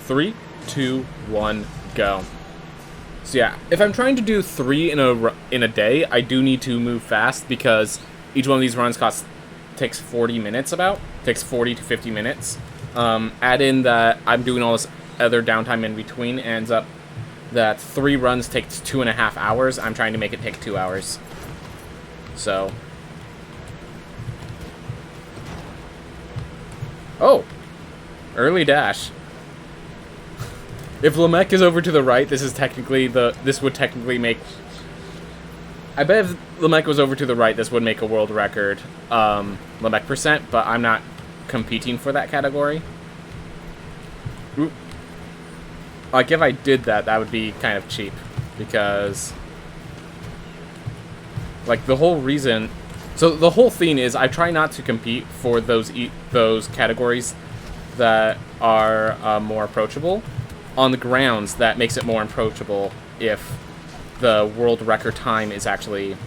3, 2, 1, go. So yeah, if I'm trying to do 3 in a day, I do need to move fast because each one of these runs takes 40 minutes takes 40 to 50 minutes. Add in that I'm doing all this other downtime in between, ends up that 3 runs takes 2.5 hours. I'm trying to make it take 2 hours. So. Oh! Early dash. If Lamech is over to the right, this would technically make... I bet if Lamech was over to the right, this would make a world record, Lamech percent, but I'm not competing for that category. Oop. Like, if I did that, that would be kind of cheap, because... Like, the whole reason... So, the whole thing is, I try not to compete for those categories that are more approachable, on the grounds that makes it more approachable if the world record time is actually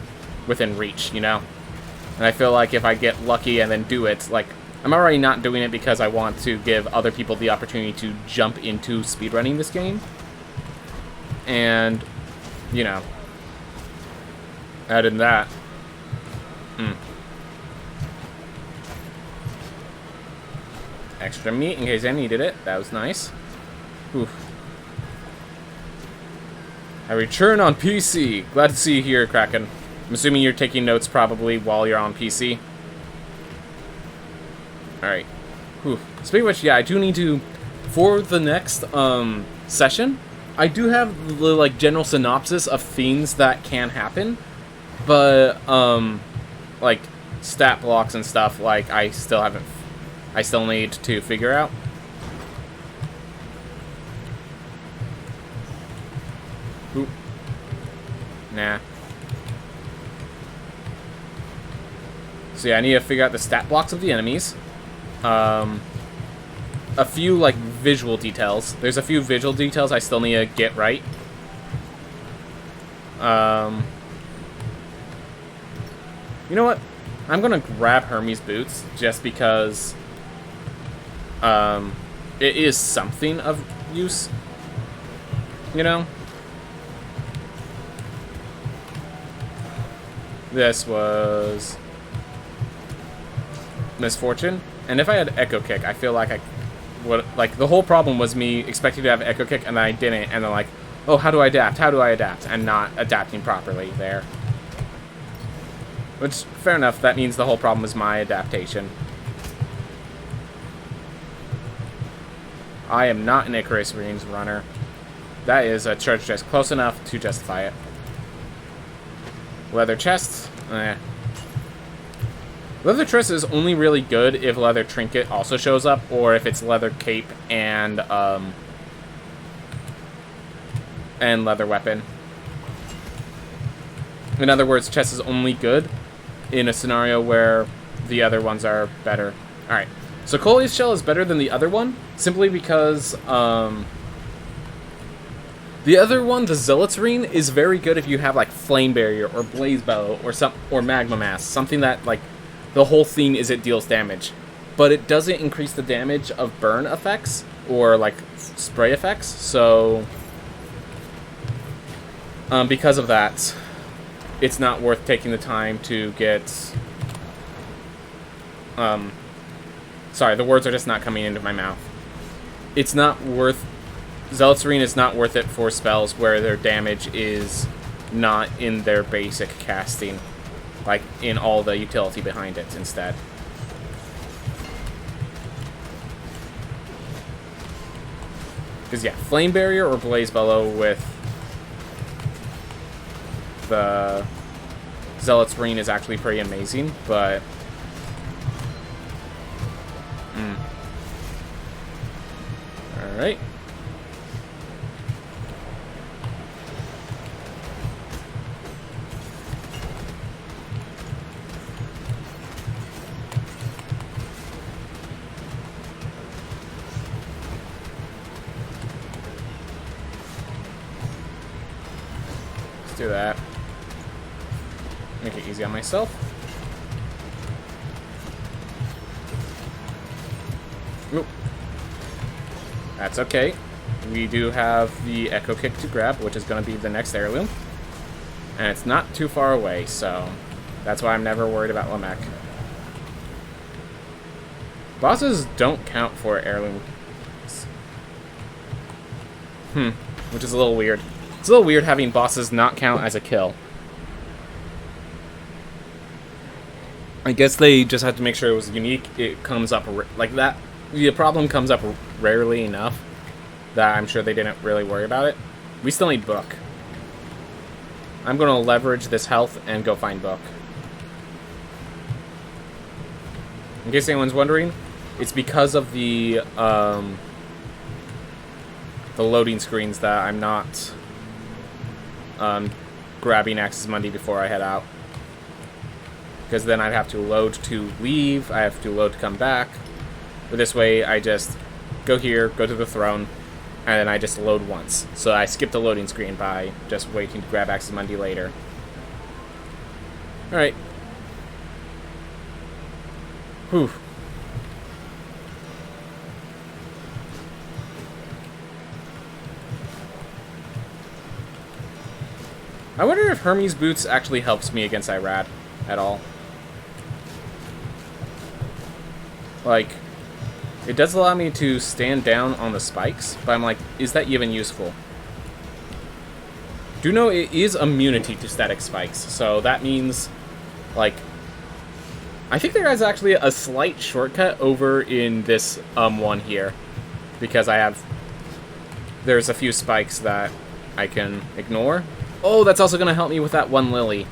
within reach, you know? And I feel like if I get lucky and then do it, like, I'm already not doing it because I want to give other people the opportunity to jump into speedrunning this game. And, you know, add in that. Extra meat in case I needed it. That was nice. Oof. I return on PC. Glad to see you here, Kraken. I'm assuming you're taking notes probably while you're on PC. Alright. Speaking of which, yeah, I do need to... For the next session, I do have the like general synopsis of things that can happen. But, like, stat blocks and stuff, like, I still need to figure out. Ooh. Nah. So yeah, I need to figure out the stat blocks of the enemies. A few, like, visual details. There's a few visual details I still need to get right. You know what? I'm gonna grab Hermes Boots just because it is something of use, you know? This was Misfortune, and if I had Echo Kick, I feel like I would, like, the whole problem was me expecting to have Echo Kick and then I didn't, and then like, oh, how do I adapt, and not adapting properly there. Which, fair enough, that means the whole problem was my adaptation. I am not an Icarus Marines runner. That is a church chest close enough to justify it. Leather chests? Leather chest is only really good if leather trinket also shows up, or if it's leather cape and leather weapon. In other words, chest is only good in a scenario where the other ones are better. Alright, so Coeus shell is better than the other one, simply because the other one, the Zealot's Ring, is very good if you have like Flame Barrier or Blaze Bellow or Magma Mass, something that like the whole thing is it deals damage, but it doesn't increase the damage of burn effects or like spray effects. So because of that, it's not worth taking the time to get... sorry, the words are just not coming into my mouth. It's not worth... Zealot's Ring is not worth it for spells where their damage is not in their basic casting. Like, in all the utility behind it instead. Because, yeah, Flame Barrier or Blaze Bellow with the Zealot's Ring is actually pretty amazing, but... Alright. Let's do that. Make it easy on myself. Oop. That's okay. we do have the Echo Kick to grab, which is going to be the next heirloom. And it's not too far away, so that's why I'm never worried about Lamech. Bosses don't count for heirloom. Which is a little weird. It's a little weird having bosses not count as a kill. I guess they just had to make sure it was unique. It comes up like that. The problem comes up rarely enough that I'm sure they didn't really worry about it. We still need Book. I'm going to leverage this health and go find Book. In case anyone's wondering, it's because of the loading screens that I'm not grabbing Axis Mundi before I head out. Because then I'd have to load to leave, I have to load to come back. But this way, I just go here, go to the throne, and then I just load once. So I skip the loading screen by just waiting to grab Axis Mundi later. Alright. Whew. I wonder if Hermes Boots actually helps me against Irad at all. Like, it does allow me to stand down on the spikes, but I'm like, is that even useful? Do know it is immunity to static spikes, so that means, like, I think there is actually a slight shortcut over in this one here, because there's a few spikes that I can ignore. Oh, that's also going to help me with that one Lily,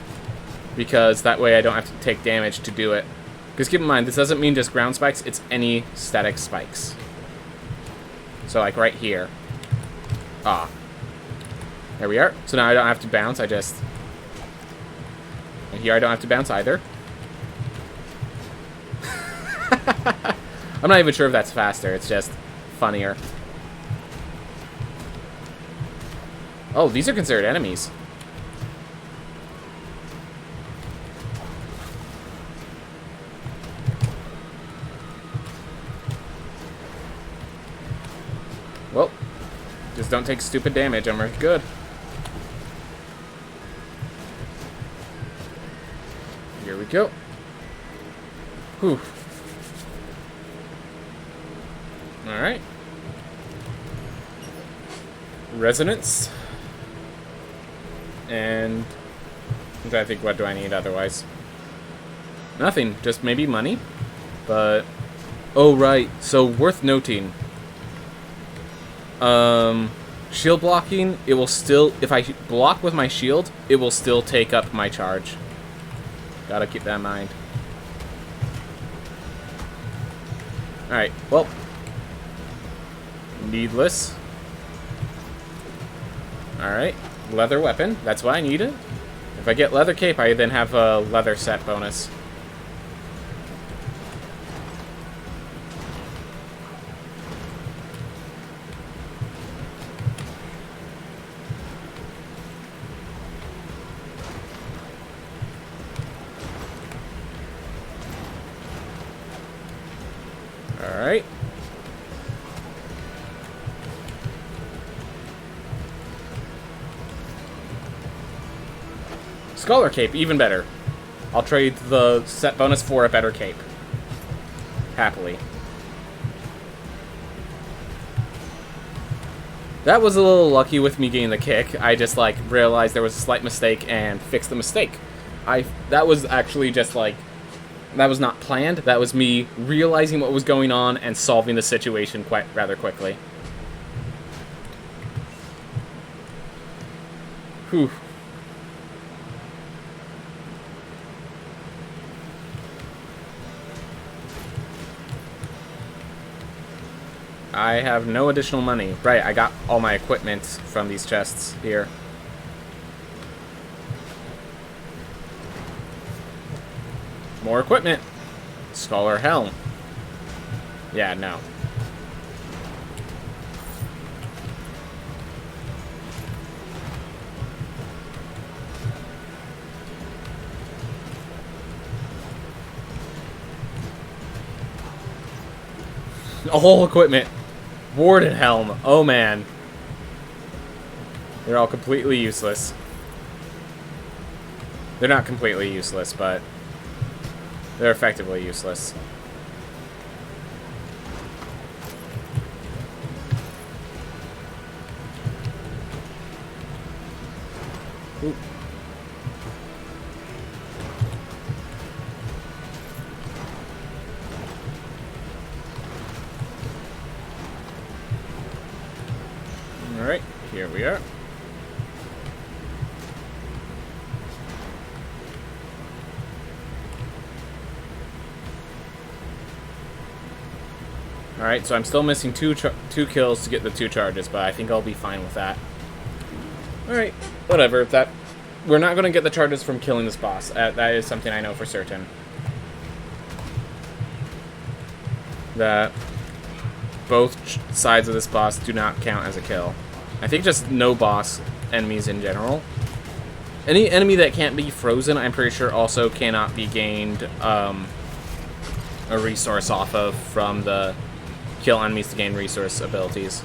because that way I don't have to take damage to do it. Because keep in mind, this doesn't mean just ground spikes, it's any static spikes. So like right here. Ah. There we are. So now I don't have to bounce, and here I don't have to bounce either. I'm not even sure if that's faster, it's just funnier. Oh, these are considered enemies. Well, just don't take stupid damage, and we're good. Here we go. Whew. Alright. Resonance. And I'm trying to think, what do I need otherwise? Nothing, just maybe money. But oh right, so worth noting. Shield blocking, it will still, if I block with my shield, it will still take up my charge. Gotta keep that in mind. Alright, well. Needless. Alright, leather weapon, that's what I needed. If I get leather cape, I then have a leather set bonus. Alright. Scholar cape, even better. I'll trade the set bonus for a better cape. Happily. That was a little lucky with me getting the kick. I just, like, realized there was a slight mistake and fixed the mistake. That was actually just, like, that was not planned. That was me realizing what was going on and solving the situation rather quickly. Whew. I have no additional money. Right, I got all my equipment from these chests here. More equipment. Scholar helm. Yeah, no. All equipment. Warden helm. Oh man. They're all completely useless. They're not completely useless, but they're effectively useless. Ooh. Alright, here we are. Alright, so I'm still missing two kills to get the 2 charges, but I think I'll be fine with that. Alright, whatever. We're not going to get the charges from killing this boss. That is something I know for certain. That both sides of this boss do not count as a kill. I think just no boss enemies in general. Any enemy that can't be frozen, I'm pretty sure also cannot be gained a resource off of from the kill enemies to gain resource abilities.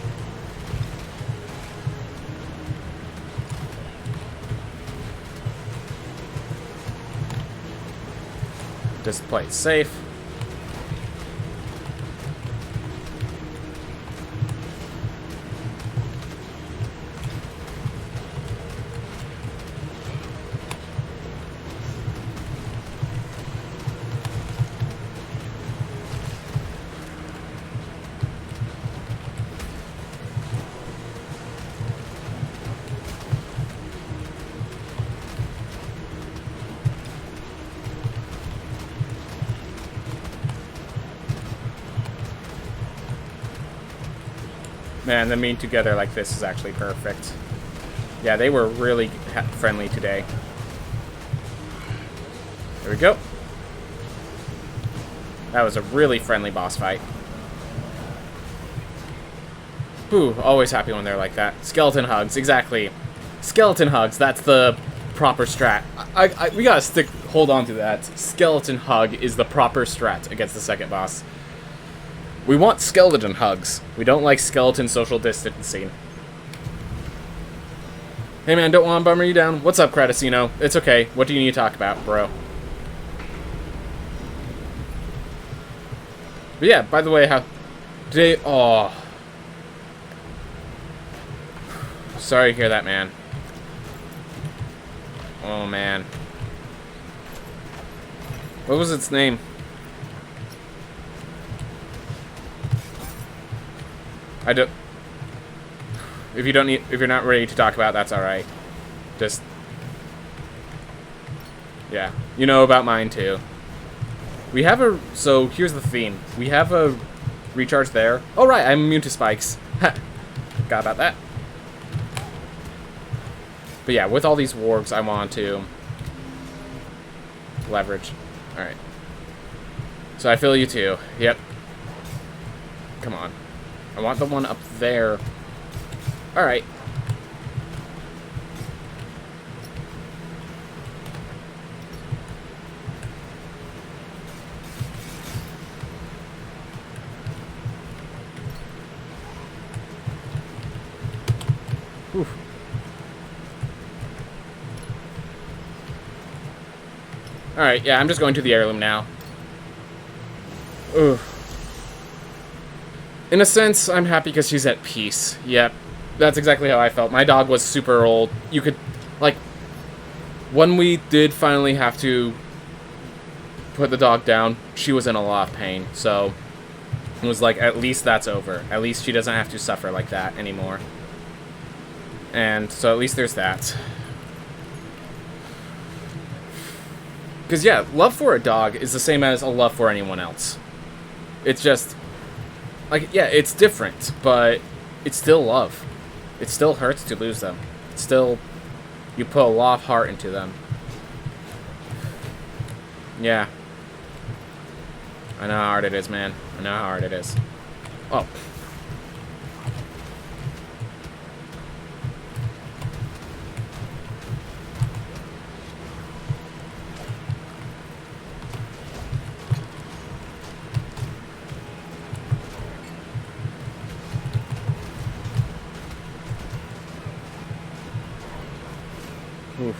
Just play it safe. Man, them being together like this is actually perfect. Yeah, they were really friendly today. There we go. That was a really friendly boss fight. Ooh, always happy when they're like that. Skeleton hugs, exactly. Skeleton hugs, that's the proper strat. We gotta hold on to that. Skeleton hug is the proper strat against the second boss. We want skeleton hugs. We don't like skeleton social distancing. Hey man, don't want to bummer you down. What's up, Credicino? It's okay. What do you need to talk about, bro? But yeah, by the way, how... Today... Oh... Sorry to hear that, man. Oh, man. What was its name? I don't... If you're not ready to talk about it, that's alright. Just... Yeah. You know about mine, too. We have a... So, here's the theme. We have a recharge there. Oh, right, I'm immune to spikes. Forgot about that. But yeah, with all these wargs, I want to... leverage. Alright. So I feel you, too. Yep. Come on. I want the one up there. Alright. Oof. Alright, yeah, I'm just going to the heirloom now. Oof. In a sense, I'm happy because she's at peace. Yep, that's exactly how I felt. My dog was super old. You could, like, when we did finally have to put the dog down, she was in a lot of pain. So, it was like, at least that's over. At least she doesn't have to suffer like that anymore. And so at least there's that. Because, yeah, love for a dog is the same as a love for anyone else. It's just... Like, yeah, it's different, but it's still love. It still hurts to lose them. It's still, you put a lot of heart into them. Yeah. I know how hard it is, man. I know how hard it is. Oh. Oof.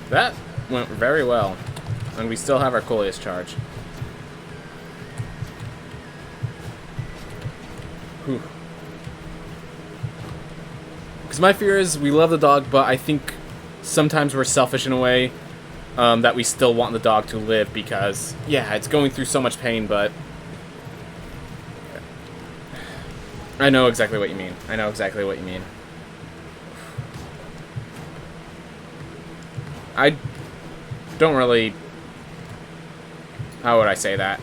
That went very well. And we still have our Coeus charge. Whew. Because my fear is we love the dog, but I think sometimes we're selfish in a way that we still want the dog to live because, yeah, it's going through so much pain, but I know exactly what you mean. I know exactly what you mean. I don't really... How would I say that?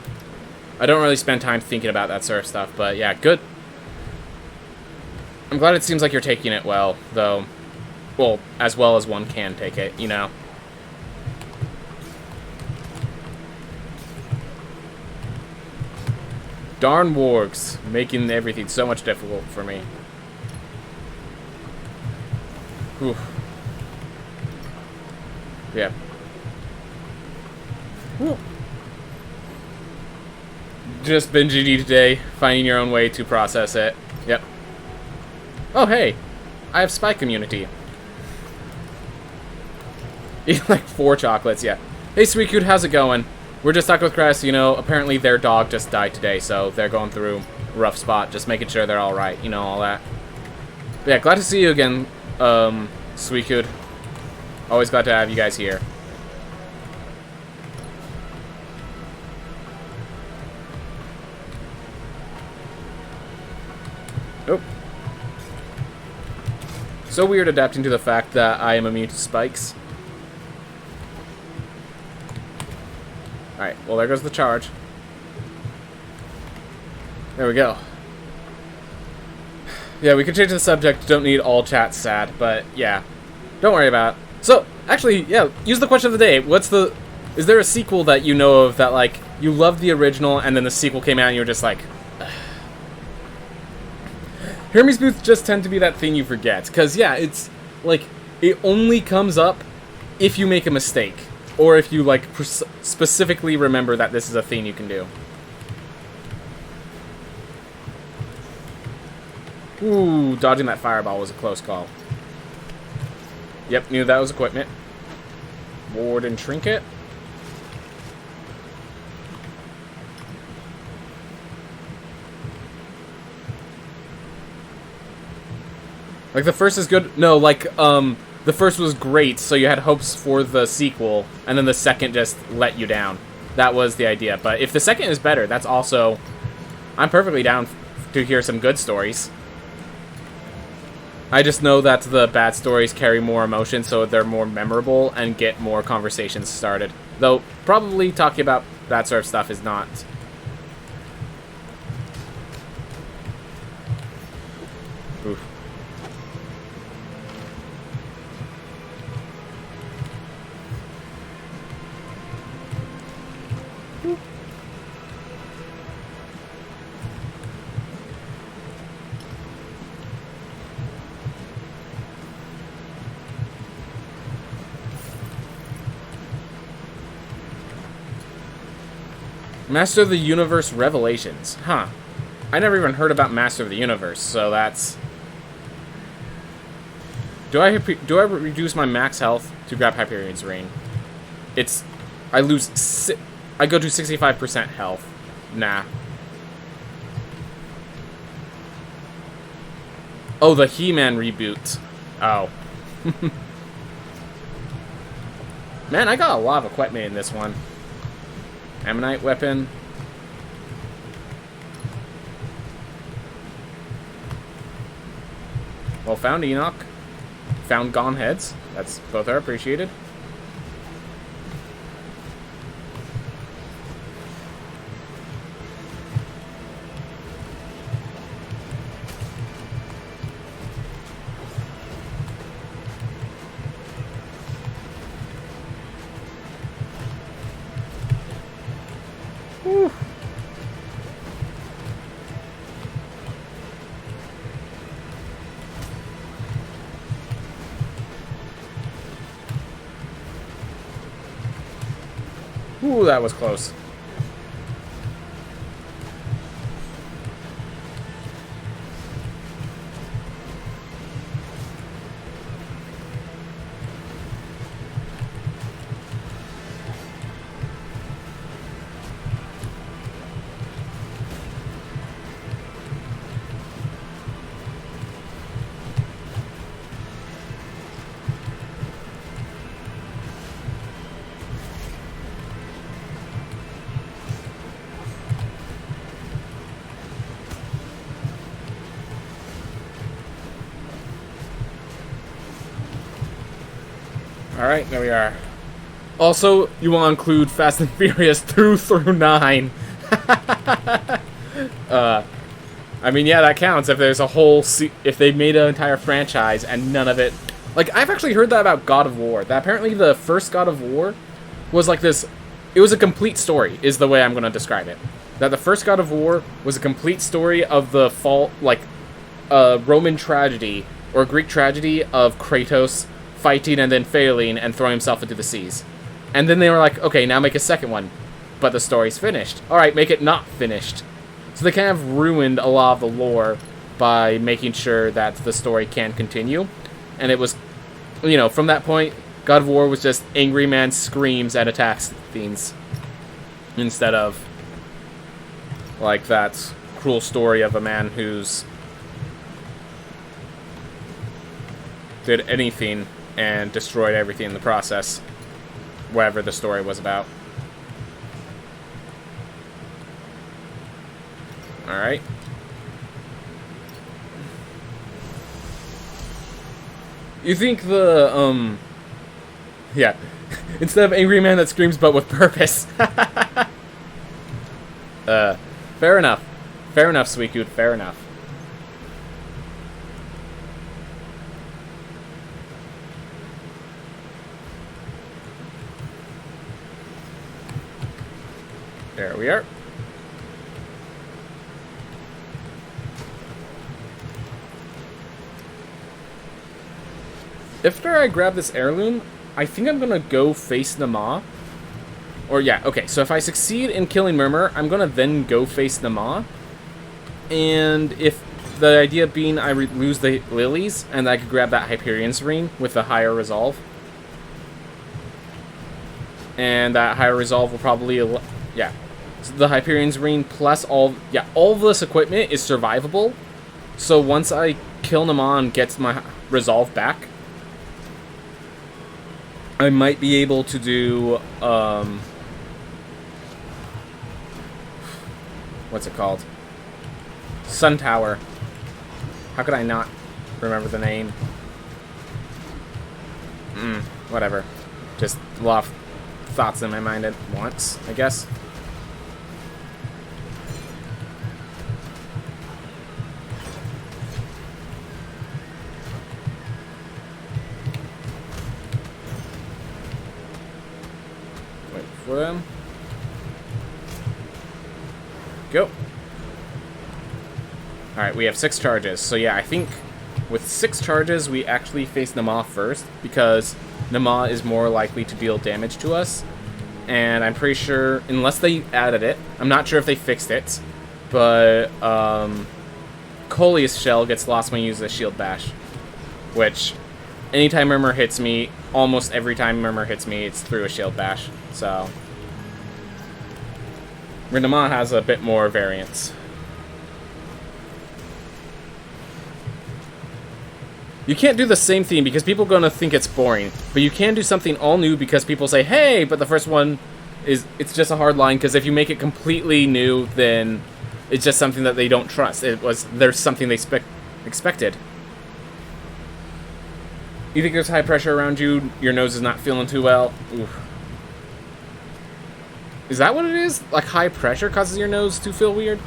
I don't really spend time thinking about that sort of stuff, but yeah, good. I'm glad it seems like you're taking it well, though. Well, as well as one can take it, you know? Darn wargs, making everything so much difficult for me. Whew. Yeah. Whew. Just binge eating today, finding your own way to process it. Yep. Oh, hey. I have spike immunity. Eat like 4 chocolates, yeah. Hey, Sweetcoot, how's it going? We're just talking with Crest, you know, apparently their dog just died today, so they're going through a rough spot, just making sure they're alright, you know, all that. But yeah, glad to see you again, Sweetcoot. Always glad to have you guys here. Oh. So weird adapting to the fact that I am immune to spikes. Alright, well there goes the charge. There we go. Yeah, we can change the subject, don't need all chat sad, but yeah. Don't worry about it. So, actually, yeah, use the question of the day. Is there a sequel that you know of that, like, you loved the original and then the sequel came out and you were just like... Hermes Boots just tend to be that thing you forget. Because, yeah, it's, like, it only comes up if you make a mistake. Or if you, like, specifically remember that this is a thing you can do. Ooh, dodging that fireball was a close call. Yep, knew that was equipment. Ward and trinket. Like, the first is good. No, like, the first was great, so you had hopes for the sequel, and then the second just let you down. That was the idea. But if the second is better, that's also... I'm perfectly down to hear some good stories. I just know that the bad stories carry more emotion, so they're more memorable and get more conversations started. Though, probably talking about that sort of stuff is not... Oof. Master of the Universe Revelations. Huh. I never even heard about Master of the Universe, so that's... Do I reduce my max health to grab Hyperion's Reign? It's... I go to 65% health. Nah. Oh, the He-Man reboot. Oh. Man, I got a lot of equipment in this one. Ammonite weapon. Well, found Enoch. Found Gone Heads. That's both are appreciated. Whew. Ooh, that was close. Alright, there we are. Also, you want to include Fast and Furious through 9. I mean, yeah, that counts if there's a whole... if they made an entire franchise and none of it... Like, I've actually heard that about God of War. That apparently the first God of War was like this... It was a complete story, is the way I'm going to describe it. That the first God of War was a complete story of the fall... Like, a Roman tragedy, or Greek tragedy of Kratos fighting and then failing and throwing himself into the seas. And then they were like, okay, now make a second one. But the story's finished. Alright, make it not finished. So they kind of ruined a lot of the lore by making sure that the story can continue. And it was, you know, from that point, God of War was just angry man screams and attacks things. Instead of, like, that cruel story of a man who's did anything and destroyed everything in the process. Whatever the story was about. Alright. You think the, yeah. Instead of angry man that screams, but with purpose. Fair enough. Fair enough, Sweet Dude, fair enough. There we are. After I grab this heirloom, I think I'm gonna go face Nama. Or yeah, okay, so if I succeed in killing Murmur, I'm gonna then go face Nama. And if the idea being I lose the lilies, and I could grab that Hyperion's ring with the higher resolve. And that higher resolve will probably, yeah. So the Hyperion's ring plus all of this equipment is survivable. So once I kill Nama and gets my resolve back, I might be able to do, what's it called? Sun Tower. How could I not remember the name? Whatever. Just a lot of thoughts in my mind at once, I guess. Wait for them. Go. Alright, we have 6 charges. So yeah, I think with 6 charges, we actually face Nama first, because Nama is more likely to deal damage to us. And I'm pretty sure, unless they added it, I'm not sure if they fixed it, but Coeus shell gets lost when you use a shield bash. Which, anytime Murmur hits me, almost every time Murmur hits me, it's through a shield bash. So, Nama has a bit more variance. You can't do the same thing because people are going to think it's boring. But you can do something all new because people say, hey, but the first one it's just a hard line, because if you make it completely new, then it's just something that they don't trust. There's something they expected. You think there's high pressure around you, your nose is not feeling too well? Oof. Is that what it is? Like high pressure causes your nose to feel weird?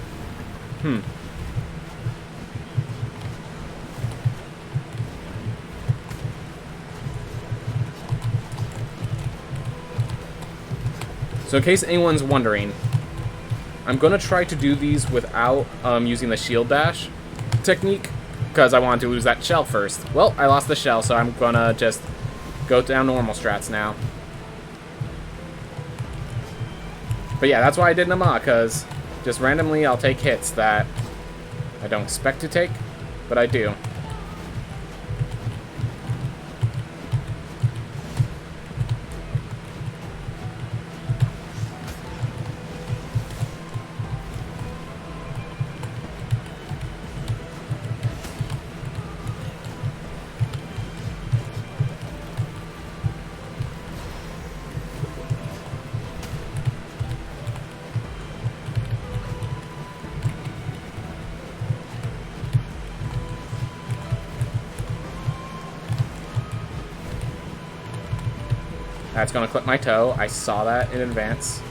So in case anyone's wondering, I'm going to try to do these without using the shield bash technique, because I wanted to lose that shell first. Well, I lost the shell, so I'm going to just go down normal strats now. But yeah, that's why I did Nama, because just randomly I'll take hits that I don't expect to take, but I do. That's gonna clip my toe. I saw that in advance.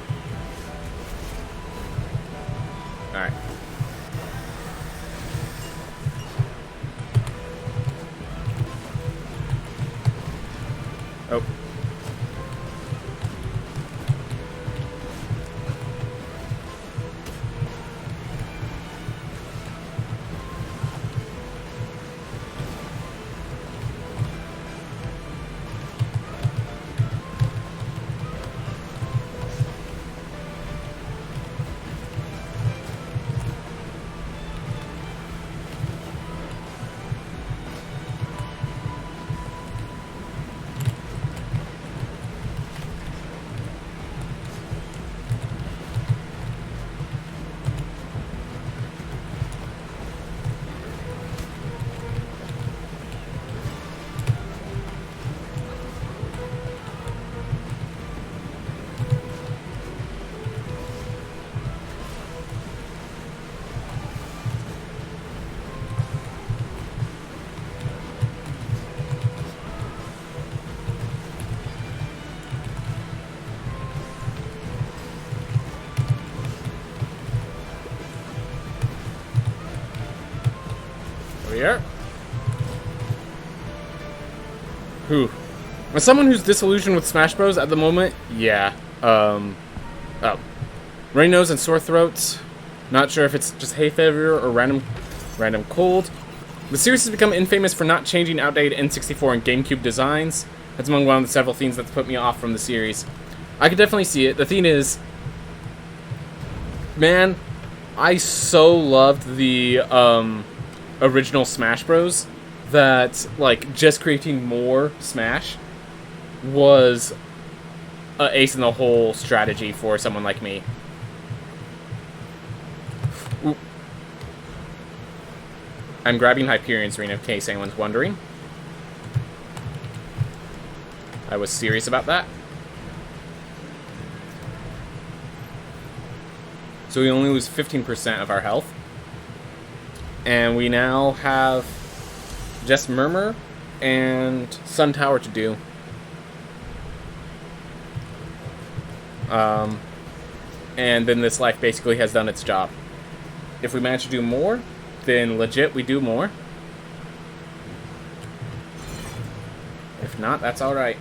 Alright. Oh. Here. Whew. As someone who's disillusioned with Smash Bros. At the moment, yeah. Oh. Runny nose and sore throats. Not sure if it's just hay fever or random cold. The series has become infamous for not changing outdated N64 and GameCube designs. That's among one of the several things that's put me off from the series. I could definitely see it. The thing is, man, I so loved the, original Smash Bros. That, like, just creating more Smash was an ace in the hole strategy for someone like me. Ooh. I'm grabbing Hyperion's Ring in case anyone's wondering. I was serious about that. So we only lose 15% of our health. And we now have just Murmur and Sun Tower to do. And then this life basically has done its job. If we manage to do more, then legit we do more. If not, that's alright.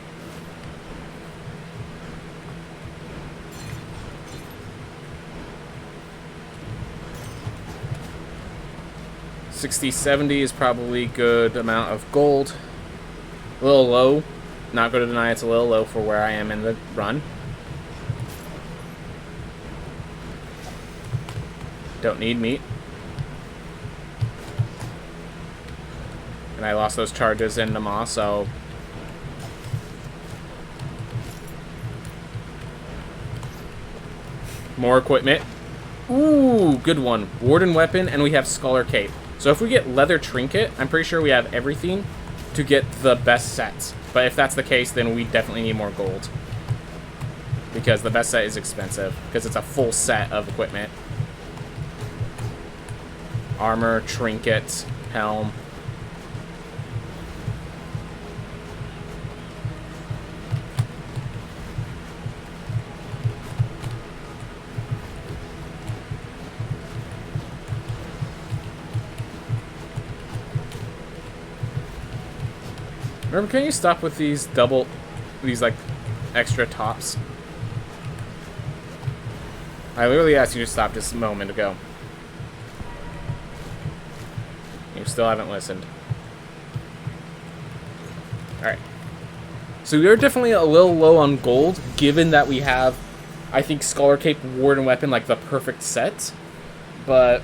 $60, $70 is probably good amount of gold. A little low. Not going to deny it's a little low for where I am in the run. Don't need meat. And I lost those charges in Nama, so... More equipment. Ooh, good one. Warden Weapon, and we have Scholar Cape. So if we get Leather Trinket, I'm pretty sure we have everything to get the best sets. But if that's the case, then we definitely need more gold. Because the best set is expensive. Because it's a full set of equipment. Armor, Trinket, Helm. Remember, can you stop with these like, extra tops? I literally asked you to stop just a moment ago. You still haven't listened. Alright. So we are definitely a little low on gold, given that we have, I think, Scholar Cape, Warden Weapon, like the perfect set. But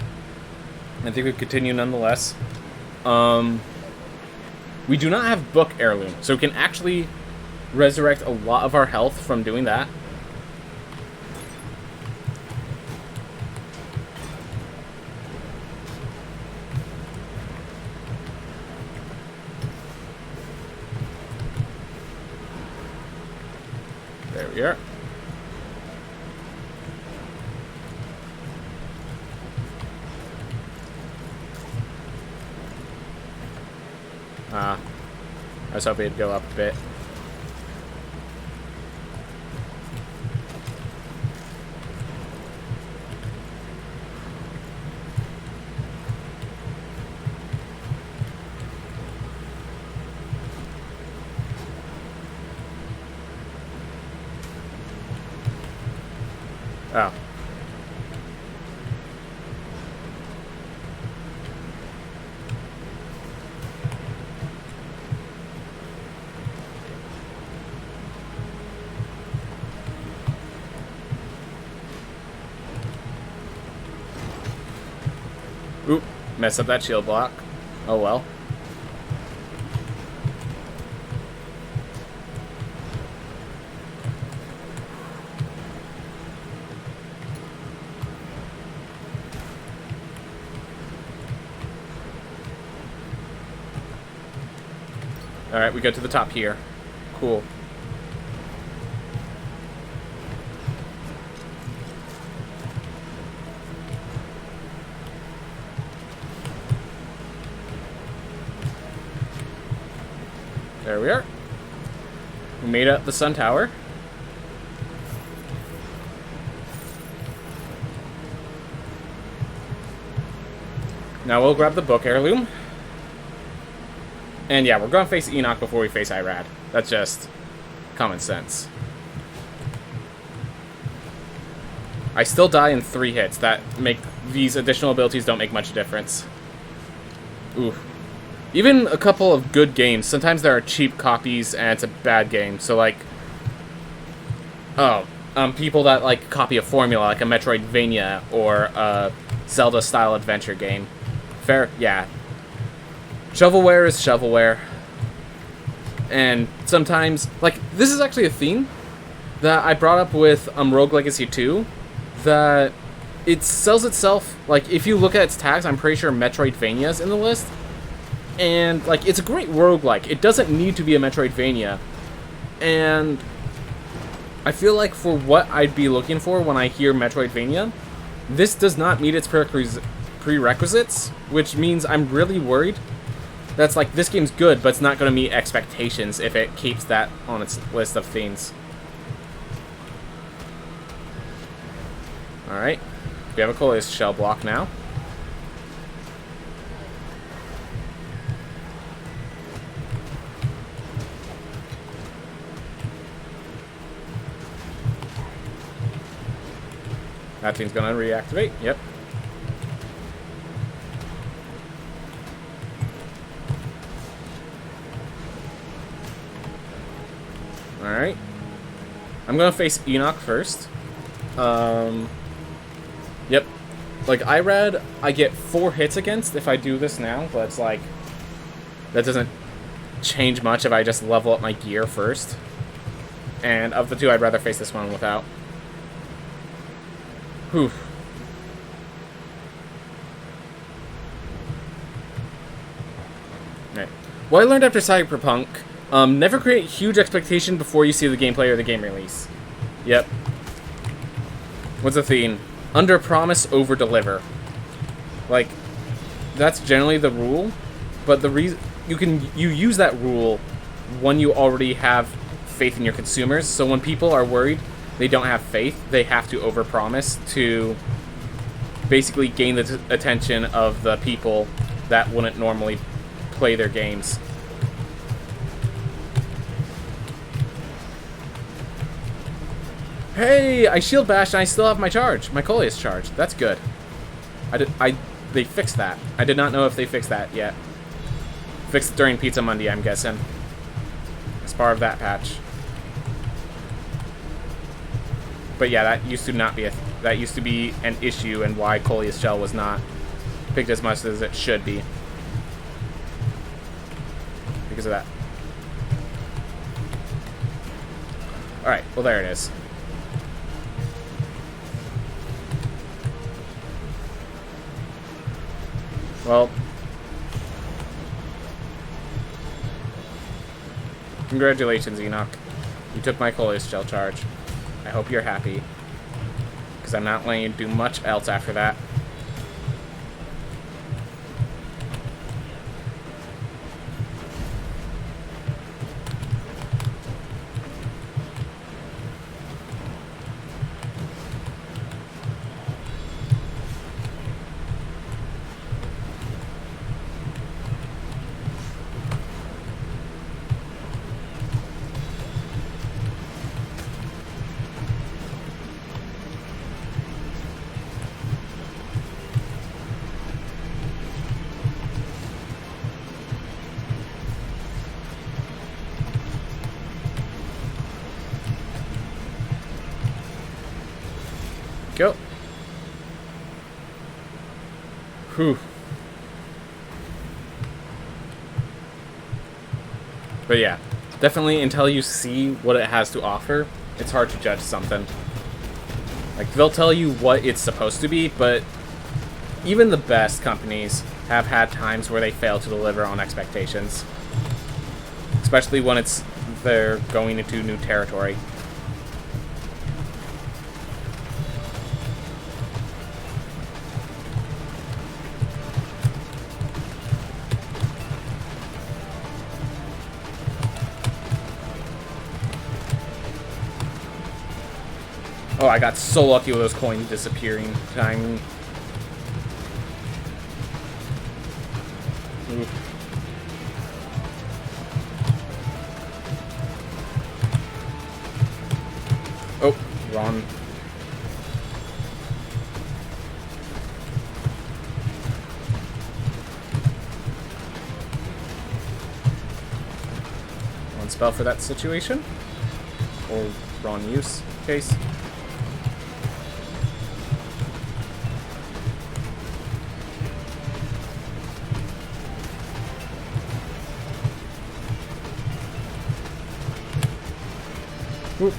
I think we continue nonetheless. We do not have Book Heirloom, so we can actually resurrect a lot of our health from doing that. There we are. I was hoping it'd go up a bit. Oh. Oop, mess up that shield block. Oh well. Alright, we go to the top here. Cool. There we are. We made up the sun tower. Now we'll grab the book heirloom. And yeah, we're going to face Enoch before we face Irad. That's just common sense. I still die in 3 hits. That make these additional abilities don't make much difference. Ooh. Even a couple of good games, sometimes there are cheap copies and it's a bad game. So like, people that like copy a formula, like a Metroidvania or a Zelda-style adventure game. Fair, yeah. Shovelware is shovelware. And sometimes, like, this is actually a theme that I brought up with Rogue Legacy 2, that it sells itself, like, if you look at its tags, I'm pretty sure Metroidvania's in the list. And, like, it's a great roguelike. It doesn't need to be a Metroidvania. And I feel like for what I'd be looking for when I hear Metroidvania, this does not meet its prerequisites, which means I'm really worried that's like, this game's good, but it's not going to meet expectations if it keeps that on its list of themes. Alright. We have a Coeus shell block now. That thing's going to reactivate. Yep. Alright. I'm going to face Enoch first. Yep. Like, Irad, I get 4 hits against if I do this now, but it's like, that doesn't change much if I just level up my gear first. And of the two, I'd rather face this one without. Whew. Right. What I learned after Cyberpunk, never create huge expectation before you see the gameplay or the game release. Yep. What's the theme? Under promise, over deliver. Like, that's generally the rule, but the reason you use that rule when you already have faith in your consumers. So when people are worried they don't have faith, they have to overpromise to basically gain the attention of the people that wouldn't normally play their games. Hey, I shield bashed and I still have my charge, my Coeus charge. That's good. They fixed that. I did not know if they fixed that yet. Fixed it during Pizza Monday, I'm guessing. As part of that patch. But yeah, that used to not be that used to be an issue, and why Coeus shell was not picked as much as it should be. Because of that. Alright, well there it is. Well, congratulations, Enoch. You took my Coeus shell charge. I hope you're happy, because I'm not letting you do much else after that. go. Whew. But yeah, definitely until you see what it has to offer, it's hard to judge something. Like, they'll tell you what it's supposed to be, but even the best companies have had times where they fail to deliver on expectations. Especially when they're going into new territory. Oh, I got so lucky with those coins disappearing timing. Oof. Oh, wrong. One spell for that situation. Or wrong use case. Ooh.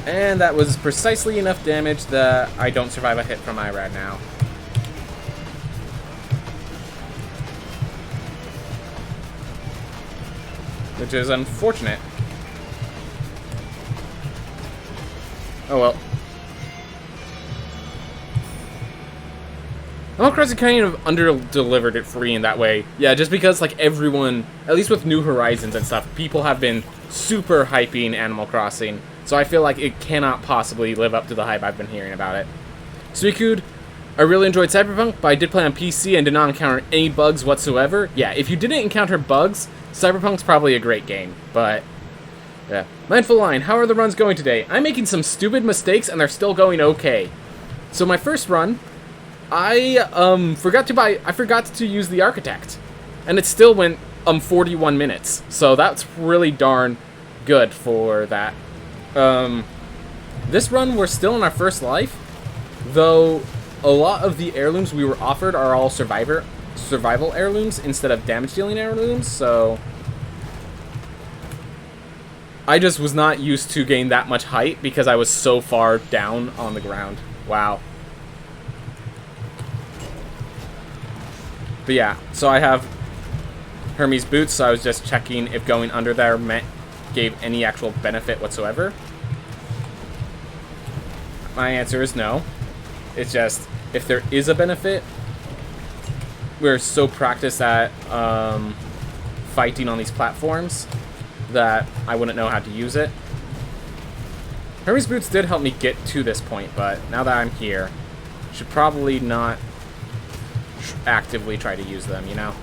And that was precisely enough damage that I don't survive a hit from Irad now. Which is unfortunate. Oh well. Animal Crossing kind of under-delivered it free in that way. Yeah, just because, like, everyone, at least with New Horizons and stuff, people have been super hyping Animal Crossing. So I feel like it cannot possibly live up to the hype I've been hearing about it. Suicune, I really enjoyed Cyberpunk, but I did play on PC and did not encounter any bugs whatsoever. Yeah, if you didn't encounter bugs, Cyberpunk's probably a great game, but yeah. Mindful Line, how are the runs going today? I'm making some stupid mistakes and they're still going okay. So my first run, I forgot to use the Architect, and it still went 41 minutes. So that's really darn good for that. This run, we're still in our first life, though a lot of the heirlooms we were offered are all survival heirlooms instead of damage-dealing heirlooms, so I just was not used to getting that much height because I was so far down on the ground. Wow. But yeah, so I have Hermes Boots, so I was just checking if going under there gave any actual benefit whatsoever. My answer is no. It's just, if there is a benefit, we're so practiced at fighting on these platforms that I wouldn't know how to use it. Hermes Boots did help me get to this point, but now that I'm here, should probably not actively try to use them, you know?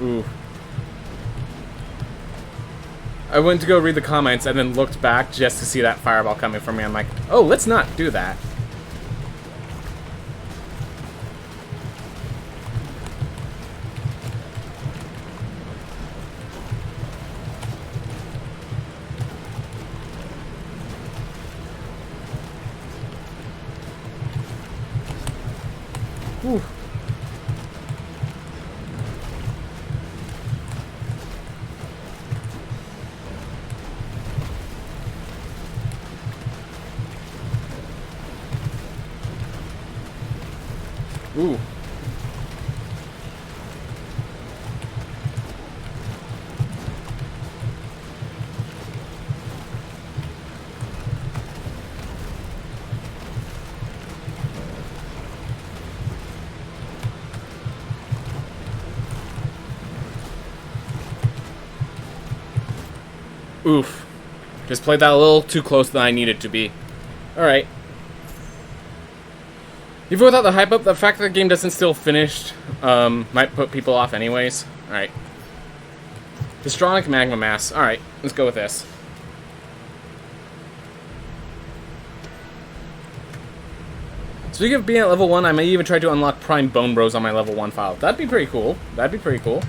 Ooh. I went to go read the comments and then looked back just to see that fireball coming from me. I'm like, oh, let's not do that. Ooh. Ooh. Oof. Just played that a little too close than I needed to be. Alright. Even without the hype up, the fact that the game doesn't still finished might put people off anyways. Alright. Distronic Magma Mass. Alright, let's go with this. Speaking of being at level 1, I may even try to unlock Prime Bone Bros on my level 1 file. That'd be pretty cool. That'd be pretty cool.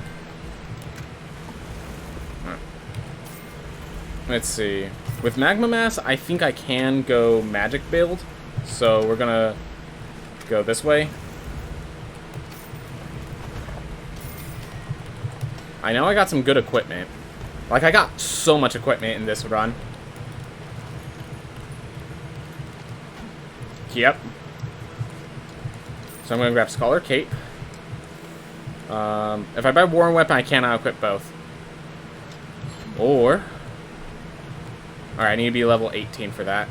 Right. Let's see. With Magma Mass, I think I can go Magic build. So we're gonna go this way. I know I got some good equipment. Like, I got so much equipment in this run. Yep. So I'm going to grab Scholar Cape. If I buy Warren Weapon, I cannot equip both. Or... Alright, I need to be level 18 for that.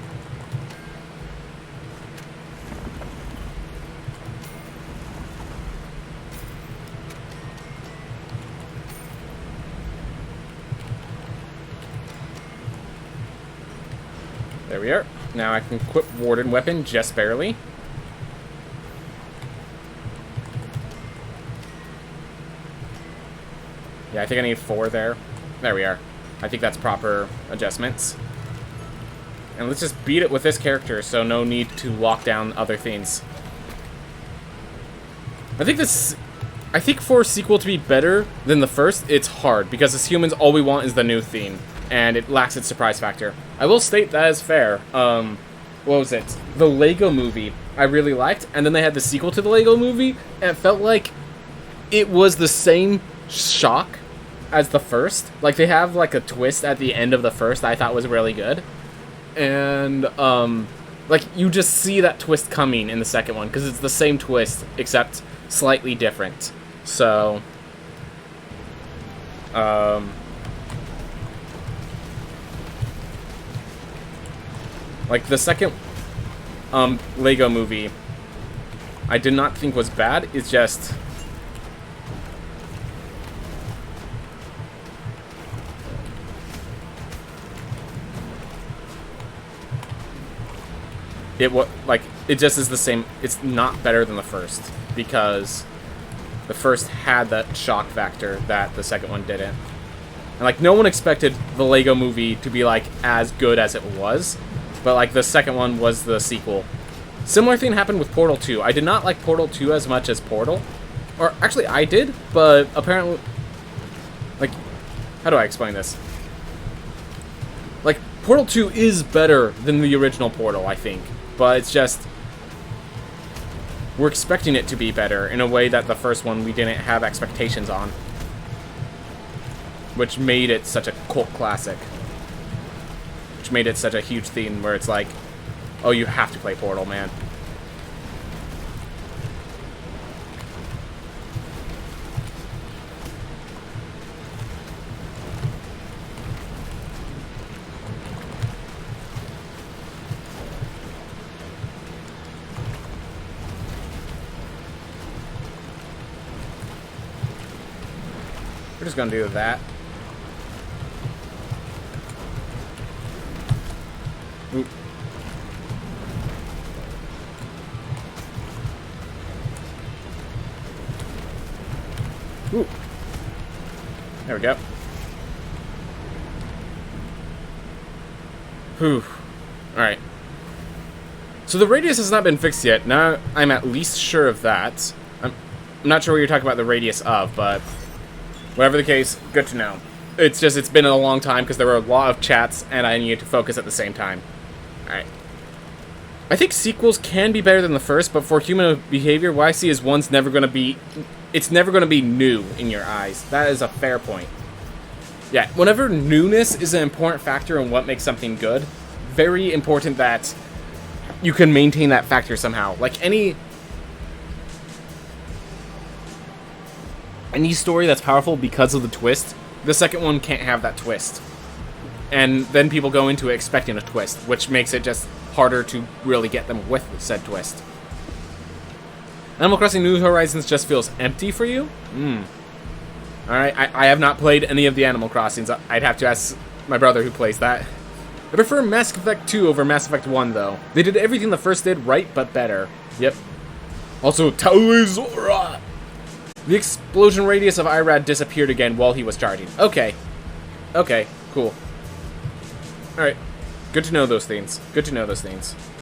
There we are. Now I can equip Warden Weapon just barely. Yeah, I think I need 4 there. There we are. I think that's proper adjustments. And let's just beat it with this character, so no need to lock down other things. I think for a sequel to be better than the first, it's hard, because as humans, all we want is the new theme, and it lacks its surprise factor. I will state that is fair. What was it? The Lego Movie, I really liked, and then they had the sequel to the Lego Movie, and it felt like it was the same shock as the first. Like, they have, like, a twist at the end of the first that I thought was really good. And, like, you just see that twist coming in the second one, because it's the same twist, except slightly different. So, like, the second, Lego Movie, I did not think was bad. It's just... it just is the same. It's not better than the first, because the first had that shock factor that the second one didn't. And, like, no one expected the Lego Movie to be, like, as good as it was, but, like, the second one was the sequel. Similar thing happened with Portal 2. I did not like Portal 2 as much as Portal. Or, actually, I did, but apparently... Like, how do I explain this? Like, Portal 2 is better than the original Portal, I think. But it's just... We're expecting it to be better in a way that the first one we didn't have expectations on. Which made it such a cult classic. Which made it such a huge theme where it's like, oh, you have to play Portal, man. We're just gonna do that. Oop. Ooh. There we go. Whew. Alright. So the radius has not been fixed yet. Now I'm at least sure of that. I'm not sure what you're talking about the radius of, but whatever the case, good to know. It's just, it's been a long time because there were a lot of chats and I needed to focus at the same time. Alright. I think sequels can be better than the first, but for human behavior, what I see is one's never going to be... It's never going to be new in your eyes. That is a fair point. Yeah, whenever newness is an important factor in what makes something good, very important that you can maintain that factor somehow. Like any story that's powerful because of the twist, the second one can't have that twist. And then people go into it expecting a twist, which makes it just harder to really get them with said twist. Animal Crossing New Horizons just feels empty for you? Alright, I have not played any of the Animal Crossings. I'd have to ask my brother who plays that. I prefer Mass Effect 2 over Mass Effect 1, though. They did everything the first did right, but better. Yep. Also, Telezora! The explosion radius of Irad disappeared again while he was charging. Okay. Okay, cool. Alright. Good to know those things. Good to know those things.